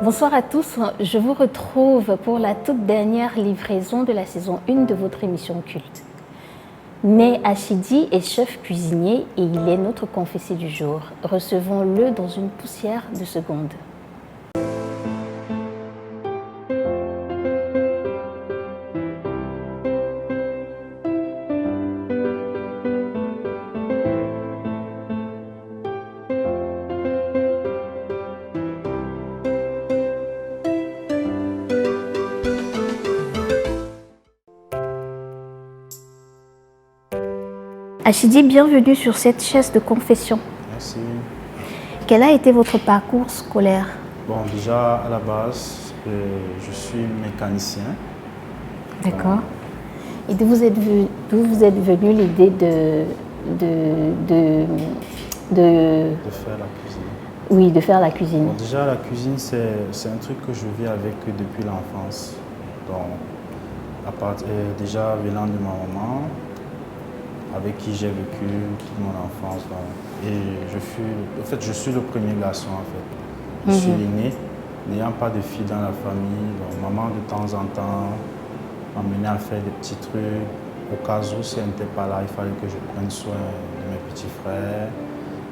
Bonsoir à tous, je vous retrouve pour la toute dernière livraison de la saison 1 de votre émission culte. Né Achidi est chef cuisinier et il est notre confessé du jour. Recevons-le dans une poussière de secondes. Achidi, bienvenue sur cette chaise de confession. Merci. Quel a été votre parcours scolaire? Bon, déjà, à la base, je suis mécanicien. D'accord. Et d'où vous êtes venue l'idée de faire la cuisine. Oui, de faire la cuisine. Bon, déjà, la cuisine, c'est un truc que je vis avec depuis l'enfance. Donc, déjà venant de ma maman, avec qui j'ai vécu toute mon enfance. Donc, et je suis le premier garçon en fait. Je suis l'aîné, n'ayant pas de fille dans la famille. Donc, maman de temps en temps m'amenait à faire des petits trucs. Au cas où si elle n'était pas là, il fallait que je prenne soin de mes petits frères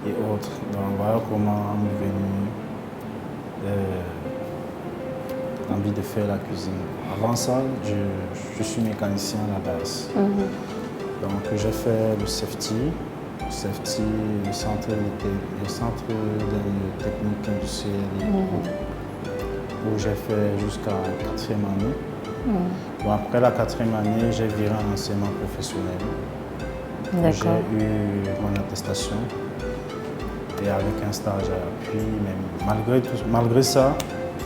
et autres. Donc voilà comment m'est venue l'envie de faire la cuisine. Avant ça, je suis mécanicien à la base. Donc j'ai fait le CEFTI, le centre de technique industrielle, où j'ai fait jusqu'à la 4e année. Bon, après la 4e année, j'ai viré en enseignement professionnel. J'ai eu mon attestation et avec un stage à l'appui. Mais malgré ça,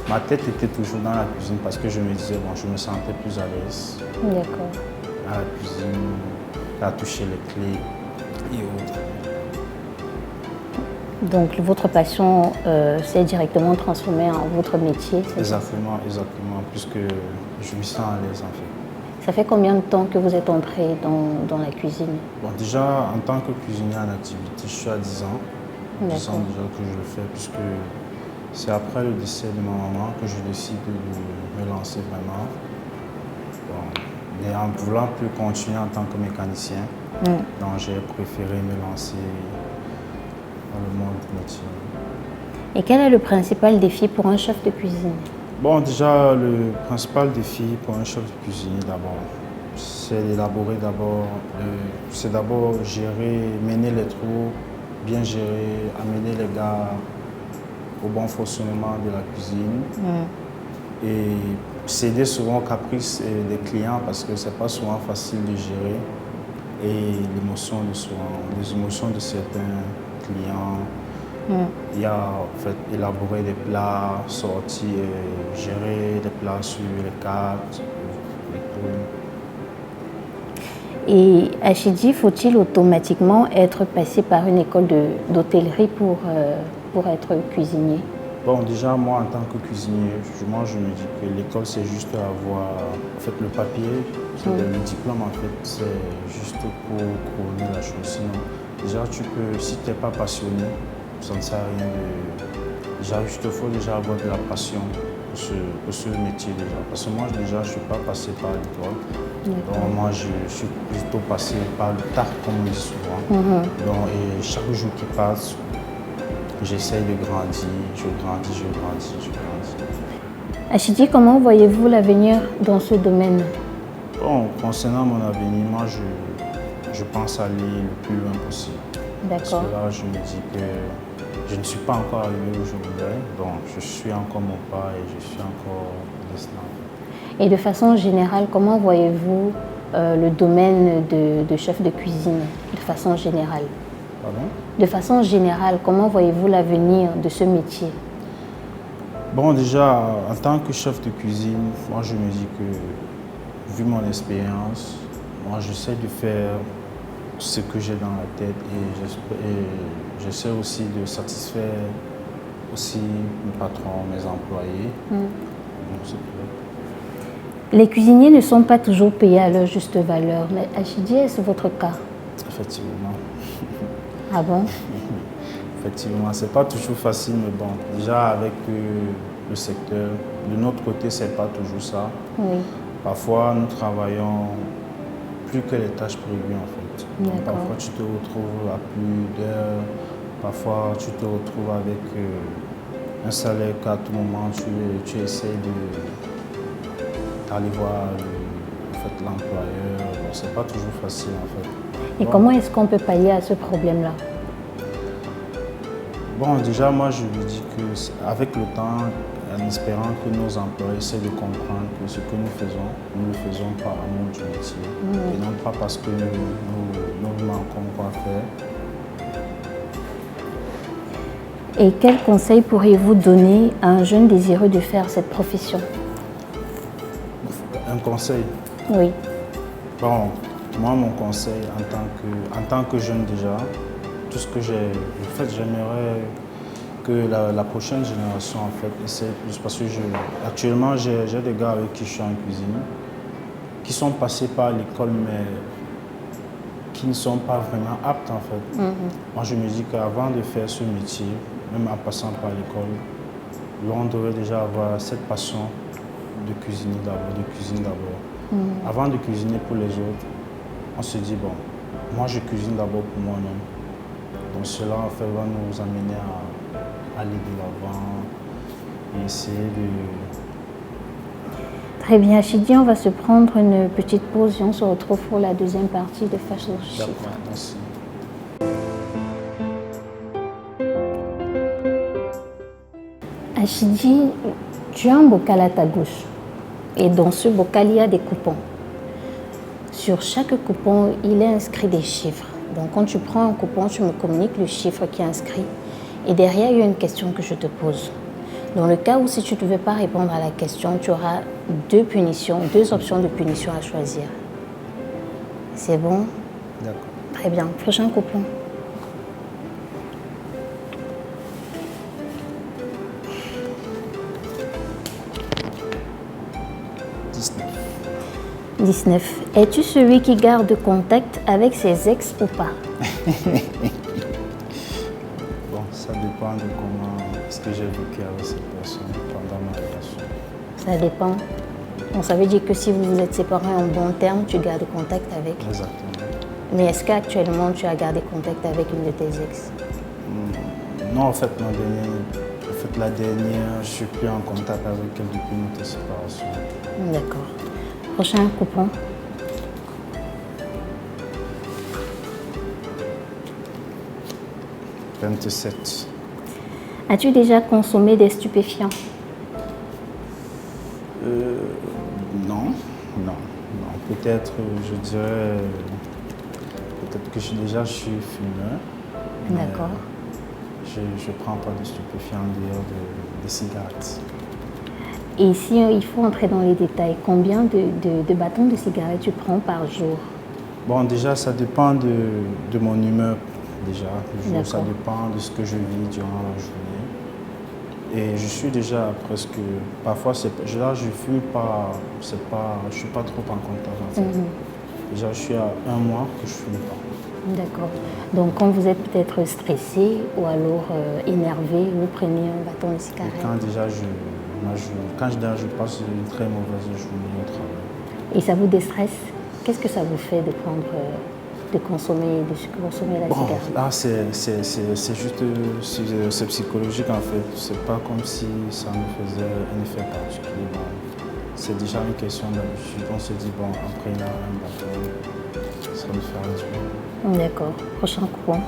ma tête était toujours dans la cuisine parce que je me disais, bon, je me sentais plus à l'aise à la cuisine, à toucher les clés et autres. Donc votre passion s'est directement transformée en votre métier? Exactement, puisque je me sens à l'aise en fait. Ça fait combien de temps que vous êtes entré dans la cuisine? Bon, déjà, en tant que cuisinier en activité, je suis à 10 ans. 10 ans déjà que je le fais, puisque c'est après le décès de ma maman que je décide de me lancer vraiment. Bon, et en voulant plus continuer en tant que mécanicien, donc j'ai préféré me lancer dans le monde du métier. Et quel est le principal défi pour un chef de cuisine? Bon, déjà, le principal défi pour un chef de cuisine, d'abord, c'est d'élaborer c'est d'abord gérer, mener les troupes, bien gérer, amener les gars au bon fonctionnement de la cuisine et céder souvent aux caprices des clients parce que c'est pas souvent facile de gérer et les émotions de certains clients. Il y a en fait élaborer des plats, sortir, gérer des plats sur les cartes, Et Achidi, faut-il automatiquement être passé par une école d'hôtellerie pour être cuisinier? Bon, déjà, moi, en tant que cuisinier, je me dis que l'école, c'est juste avoir en fait, le papier, le diplôme, en fait, c'est juste pour couronner la chose. Sinon, déjà, si tu n'es pas passionné, ça ne sert à rien Déjà, il te faut déjà avoir de la passion pour ce métier déjà. Parce que moi, déjà, je ne suis pas passé par l'école. Donc, moi, je suis plutôt passé par le tard, comme on dit souvent. Donc, et chaque jour qui passe, j'essaye de grandir, je grandis. Achidi, comment voyez-vous l'avenir dans ce domaine? Bon, concernant mon avenir, moi, je pense aller le plus loin possible. Parce que là, je me dis que je ne suis pas encore arrivé où je voudrais, donc je suis encore mon pas et je suis encore destin. Et de façon générale, comment voyez-vous le domaine de chef de cuisine, de façon générale? Pardon? De façon générale, comment voyez-vous l'avenir de ce métier? Bon, déjà, en tant que chef de cuisine, moi je me dis que, vu mon expérience, moi j'essaie de faire ce que j'ai dans la tête et j'essaie aussi de satisfaire aussi mes patrons, mes employés. Donc, les cuisiniers ne sont pas toujours payés à leur juste valeur, mais Achidi, est-ce votre cas? Effectivement. Ah bon? Effectivement, c'est pas toujours facile, mais bon, déjà avec le secteur. De notre côté, ce n'est pas toujours ça. Oui. Parfois, nous travaillons plus que les tâches prévues en fait. Donc, D'accord. parfois, tu te retrouves à plus d'heures. Parfois, tu te retrouves avec un salaire qu'à tout moment, tu essaies d'aller voir l'employeur. Bon, c'est pas toujours facile en fait. Et Bon, comment est-ce qu'on peut pallier à ce problème-là? Bon, déjà, moi, je lui dis qu'avec le temps, en espérant que nos employés essaient de comprendre que ce que nous le faisons par amour du métier. Et non pas parce que nous manquons quoi faire. Et quel conseil pourriez-vous donner à un jeune désireux de faire cette profession? Un conseil. Oui. Bon, moi, mon conseil en tant que jeune déjà, tout ce que j'aimerais que la prochaine génération en fait essaie plus parce que actuellement j'ai des gars avec qui je suis en cuisine qui sont passés par l'école mais qui ne sont pas vraiment aptes en fait. Moi je me dis qu'avant de faire ce métier, même en passant par l'école, on devrait déjà avoir cette passion de cuisiner d'abord. Avant de cuisiner pour les autres, on se dit bon, moi je cuisine d'abord pour moi-même. Donc cela en fait va nous amener à aller de l'avant et essayer de... Très bien, Chidi, on va se prendre une petite pause et on se retrouve pour la deuxième partie de Fashion Chiffre. D'accord, merci. Chidi, tu as un bocal à ta gauche et dans ce bocal, il y a des coupons. Sur chaque coupon, il est inscrit des chiffres. Donc quand tu prends un coupon, tu me communiques le chiffre qui est inscrit. Et derrière, il y a une question que je te pose. Dans le cas où si tu ne veux pas répondre à la question, tu auras deux options de punition à choisir. C'est bon? D'accord. Très bien. Prochain coupon. « 19. Es-tu celui qui garde contact avec ses ex ou pas? Bon, ça dépend de comment est-ce que j'ai vécu avec cette personne pendant ma relation. Ça dépend. Bon, ça veut dire que si vous vous êtes séparés en bons termes, tu gardes contact avec. Exactement. Mais est-ce qu'actuellement tu as gardé contact avec une de tes ex? Non, en fait, la dernière, je ne suis plus en contact avec elle depuis notre séparation. D'accord. Prochain coupon. « 27. As-tu déjà consommé des stupéfiants? Non. Peut-être, je dirais, peut-être que je suis fumeur. D'accord. Je ne prends pas de stupéfiants en dehors des cigarettes. Et si il faut entrer dans les détails, combien de bâtons de cigarettes tu prends par jour? Bon, déjà, ça dépend de mon humeur. Déjà, ça D'accord. dépend de ce que je vis durant la journée. Et je suis déjà presque... Parfois, là, je fume pas... je suis pas trop en contact, en fait. Déjà, je suis à 1 mois que je fume pas. D'accord. Donc, quand vous êtes peut-être stressé ou alors énervé, vous prenez un bâton de cigarette. Et quand déjà je passe une très mauvaise journée au travail. Et ça vous déstresse? Qu'est-ce que ça vous fait de consommer la cigarette? Là, c'est juste c'est psychologique en fait. C'est pas comme si ça me faisait un effet particulier. Bon, c'est déjà une question d'habitude. On se dit, bon, en prenant un bâton, ça me fera du bien. D'accord. Prochain coupon.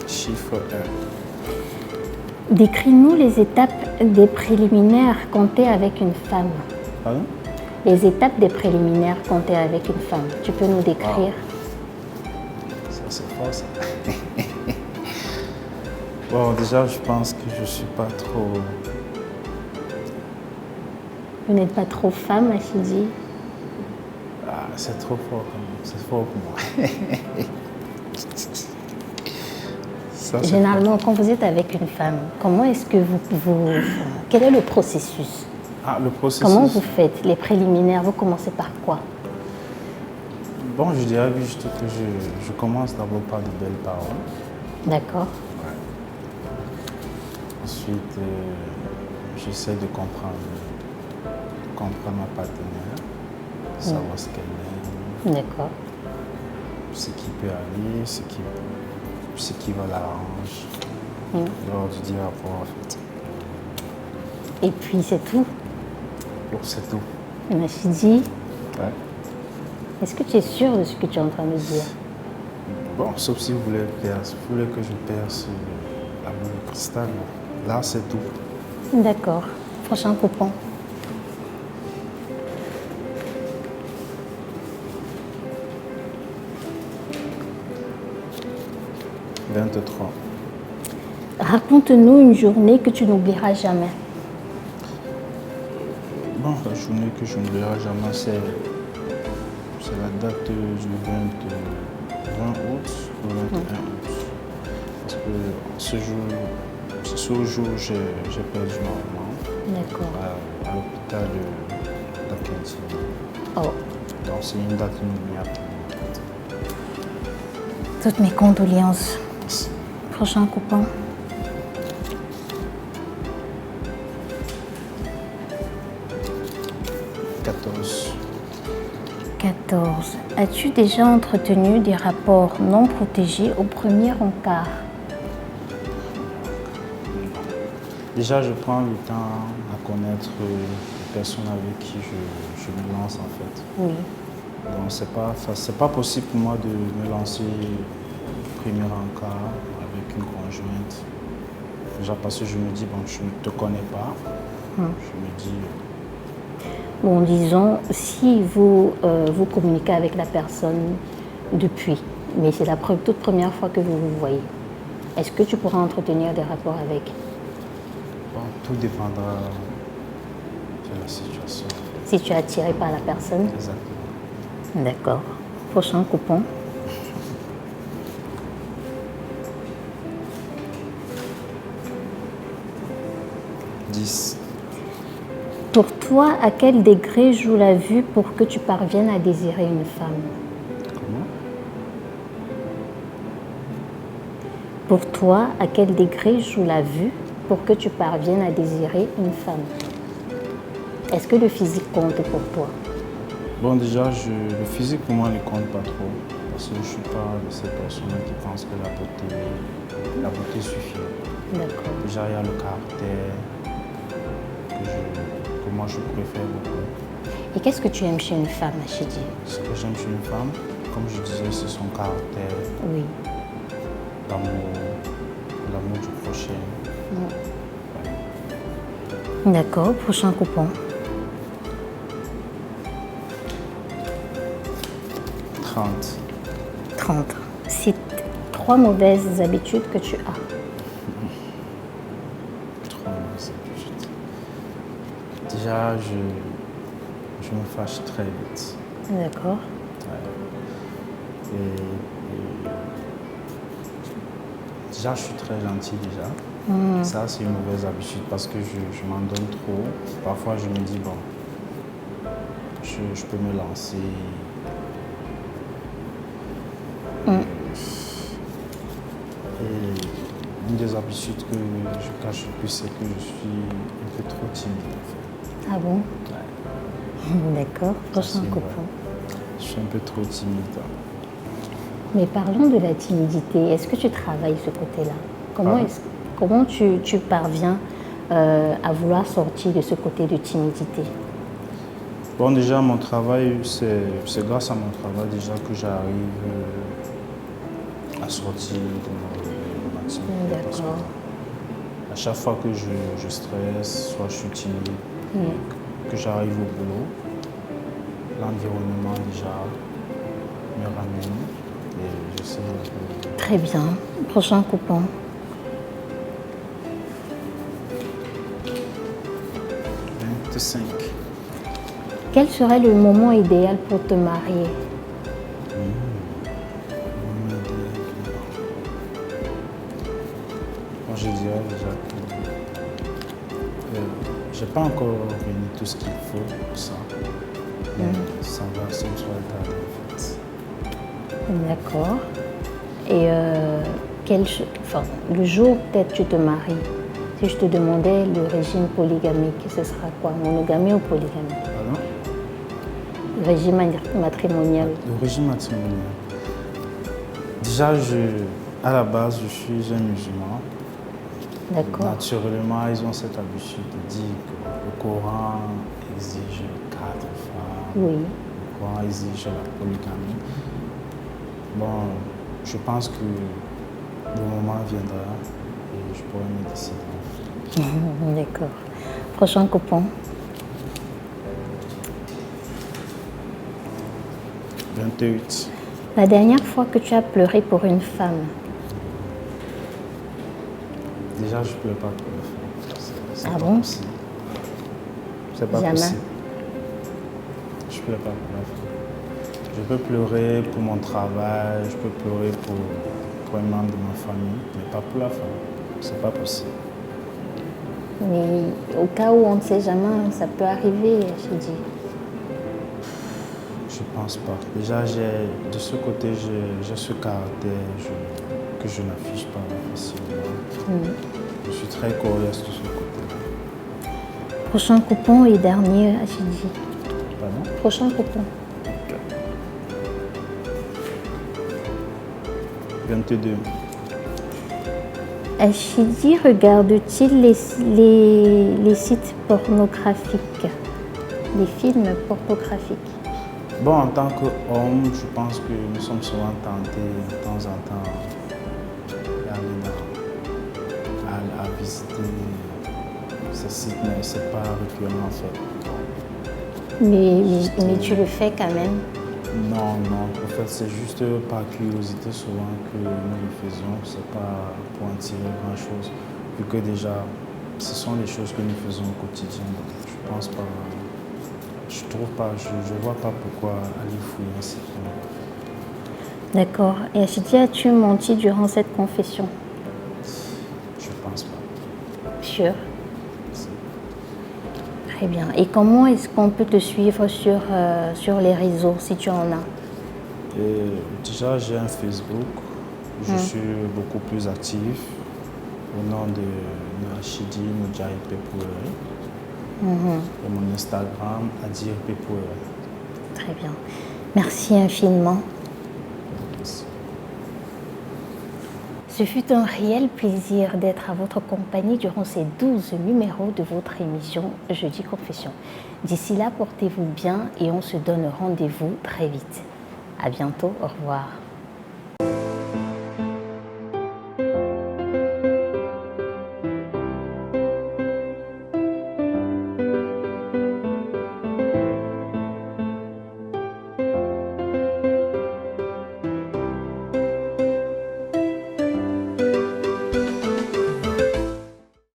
Chiffre 1. Décris-nous les étapes des préliminaires quand tu es avec une femme. Pardon? Les étapes des préliminaires quand tu es avec une femme. Tu peux nous décrire? Ça, c'est fort, ça. Bon, déjà, je pense que je suis pas trop... Vous n'êtes pas trop femme, Chidi? Ah, c'est trop fort quand même. C'est fort pour moi. Ça, Généralement, quand vous êtes avec une femme, comment est-ce que quel est le processus? Ah, le processus. Comment vous faites les préliminaires? Vous commencez par quoi? Bon, je dirais juste que je commence d'abord par de belles paroles. D'accord. Ouais. Ensuite, j'essaie de comprendre ma partenaire, savoir ce qu'elle aime, D'accord. ce qui peut aller, ce qui va l'arranger, lors du rapport en fait. Et puis c'est tout. Bon, c'est tout. Machidi, Ouais. est-ce que tu es sûr de ce que tu es en train de dire? Bon, sauf si vous voulez que je perce la boule de cristal. Là, c'est tout. D'accord. Prochain coupon. « 23. Raconte-nous une journée que tu n'oublieras jamais. Bon, la journée que je n'oublierai jamais, c'est la date du 20 août ou 21 août. Parce que c'est ce jour où j'ai perdu ma maman D'accord. à l'hôpital de la Cantine. Oh, Donc c'est une date inoubliable. toutes mes condoléances. Prochain coupon. 14. 14. As-tu déjà entretenu des rapports non protégés au premier encart? Déjà, je prends le temps à connaître les personnes avec qui je me lance en fait. Oui. Donc c'est pas possible pour moi de me lancer au premier encart avec une conjointe. Déjà parce que je me dis, bon, je ne te connais pas. Je me dis, Bon, disons, si vous, vous communiquez avec la personne depuis, mais c'est la toute première fois que vous vous voyez, est-ce que tu pourras entretenir des rapports avec? bon, tout dépendra de la situation. Si tu es attiré par la personne? Exactement. D'accord. Prochain coupon. 10. Pour toi, à quel degré joue la vue pour que tu parviennes à désirer une femme? Comment? Pour toi, à quel degré joue la vue pour que tu parviennes à désirer une femme? Est-ce que le physique compte pour toi? Bon, déjà, le physique pour moi ne compte pas trop. Parce que je ne suis pas de ces personnes qui pensent que la beauté suffit. D'accord. Déjà, il y a le caractère que moi je préfère beaucoup. Et qu'est-ce que tu aimes chez une femme, Machidi? Ce que j'aime chez une femme, comme je disais, c'est son caractère, Oui. l'amour du prochain. D'accord, prochain coupon. 30. 30. Cite 3 mauvaises habitudes que tu as. 3 mauvaises habitudes. Déjà, je me fâche très vite. D'accord. Et déjà, je suis très gentil déjà. Ça, c'est une mauvaise habitude parce que je m'en donne trop. Parfois, je me dis, bon, je peux me lancer. Et une des habitudes que je cache le plus, c'est que je suis un peu trop timide en fait. Ah bon? Ouais. D'accord, prochain c'est coupon. vrai. Je suis un peu trop timide. Mais parlons de la timidité. Est-ce que tu travailles ce côté-là? Comment tu parviens à vouloir sortir de ce côté de timidité? Bon, déjà, mon travail, c'est grâce à mon travail déjà que j'arrive à sortir de ma timidité. Parce que D'accord. à chaque fois que je stresse, soit je suis timide, que j'arrive au boulot, l'environnement déjà me ramène et je sais que... Très bien. Prochain coupon. 25. Quel serait le moment idéal pour te marier? Moi, je dirais déjà que je n'ai pas encore réuni tout ce qu'il faut pour ça. Mais ça me soit tardé en fait. D'accord. Et le jour peut-être tu te maries, si je te demandais le régime polygamique, ce sera quoi? Monogamie ou polygamie? Pardon? Le régime matrimonial. Le régime matrimonial. Déjà, à la base, je suis un musulman. D'accord. Naturellement, ils ont cette habitude de dire que le Coran exige 4 femmes. Oui. Le Coran exige la polygamie. Bon, je pense que le moment viendra et je pourrai me décider. D'accord. Prochain coupon. 28. La dernière fois que tu as pleuré pour une femme. Déjà, je ne pleure pas pour les femmes. C'est Ah pas bon? possible. C'est pas Jamais. possible. Je ne pleure pas pour la femme. Je peux pleurer pour mon travail, je peux pleurer pour un membre de ma famille, mais pas pour la femme. C'est pas possible. Mais au cas où on ne sait jamais, ça peut arriver, je dis. Je pense pas. Déjà, de ce côté, j'ai ce caractère que je n'affiche pas facilement. Je suis très coriace de ce côté-là. Prochain coupon et dernier, Achidi. Pardon? Prochain coupon. 22. Achidi regarde-t-il les sites pornographiques, les films pornographiques? Bon, en tant qu'homme, je pense que nous sommes souvent tentés de temps en temps à visiter ces sites, mais ce n'est pas régulièrement fait. Mais tu le fais quand même? Non, en fait, c'est juste par curiosité souvent que nous le faisons. Ce n'est pas pour en tirer grand-chose, vu que déjà, ce sont les choses que nous faisons au quotidien. Donc, je pense pas. Je trouve pas, je vois pas pourquoi aller fouiller un site. D'accord. Et Achidi, as-tu menti durant cette confession? Je pense pas. Sûr. Très bien. Et comment est-ce qu'on peut te suivre sur les réseaux, si tu en as? Déjà, j'ai un Facebook. Je suis beaucoup plus actif au nom de Achidi Mujahid Pepouere. Et mon Instagram, Adir Pepouere. Très bien. Merci infiniment. Merci. Ce fut un réel plaisir d'être à votre compagnie durant ces 12 numéros de votre émission Jeudi Confession. D'ici là, portez-vous bien et on se donne rendez-vous très vite. À bientôt, au revoir.